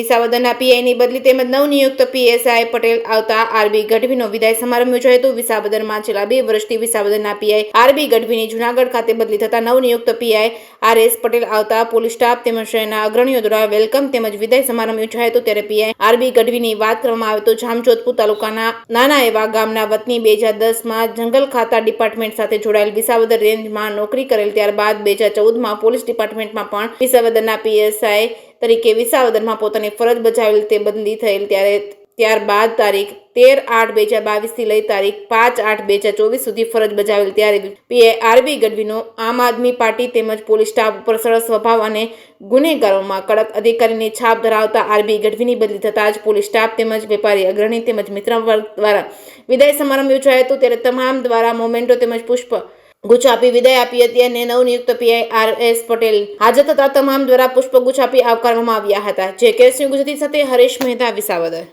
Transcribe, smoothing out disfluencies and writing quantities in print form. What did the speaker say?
વિસાવદરના પીઆઈની બદલી તેમજ નવનિયુક્ત પીએસઆઈ પટેલ આવતા આરબી ગઢવીનો વિદાય સમારંભ યોજાયો હતો। વિસાવદરમાં છેલ્લા 2 વર્ષથી વિસાવદરના પીઆઈ આરબી ગઢવીની જૂનાગઢ ખાતે બદલી થતા નવનિયુક્ત પીઆઈ આરએસ પટેલ આવતા પોલીસ સ્ટાફ તેમજ શહેરના અગ્રણીઓ દ્વારા વેલકમ તેમજ વિદાય સમારંભ યોજાયો હતો। ત્યારે પીઆઈ આરબી ગઢવીની વાત કરવામાં આવે તો જામજોધપુર તાલુકાના નાના એવા ગામના વતની 2010માં જંગલ ખાતા ડિપાર્ટમેન્ટ સાથે જોડાયેલ વિસાવદર રેન્જમાં નોકરી કરેલ, ત્યારબાદ 2014માં પોલીસ ડિપાર્ટમેન્ટમાં પણ વિસાવદરના પીએસઆઈ તરીકે વિસાવદરમાં પોતાની ફરજ બજાવેલ તે બદલી થયેલ। ત્યારબાદ તારીખ 13/8/2022 થી લઈ તારીખ 5/8/2024 સુધી ફરજ બજાવેલ। ત્યારે પીઆઈ આરબી ગઢવીનો આમ આદમી પાર્ટી તેમજ પોલીસ સ્ટાફ ઉપર સરળ સ્વભાવ અને ગુનેગારોમાં કડક અધિકારીની છાપ ધરાવતા આરબી ગઢવીની બદલી થતાં જ પોલીસ સ્ટાફ તેમજ વેપારી અગ્રણી તેમજ મિત્ર વર્ગ દ્વારા વિદાય સમારંભ યોજાયો હતો। ત્યારે તમામ દ્વારા મોમેન્ટો તેમજ પુષ્પ ગુચ્છ આપી વિદાય આપી હતી અને નવનિયુક્ત પીઆઈ આરએસ પટેલ હાજર થતા તમામ દ્વારા પુષ્પગુચ્છ આપી આવકારવામાં આવ્યા હતા। જે કેસ ન્યૂઝ ગુજરાતી સાથે હરેશ મહેતા, વિસાવદર।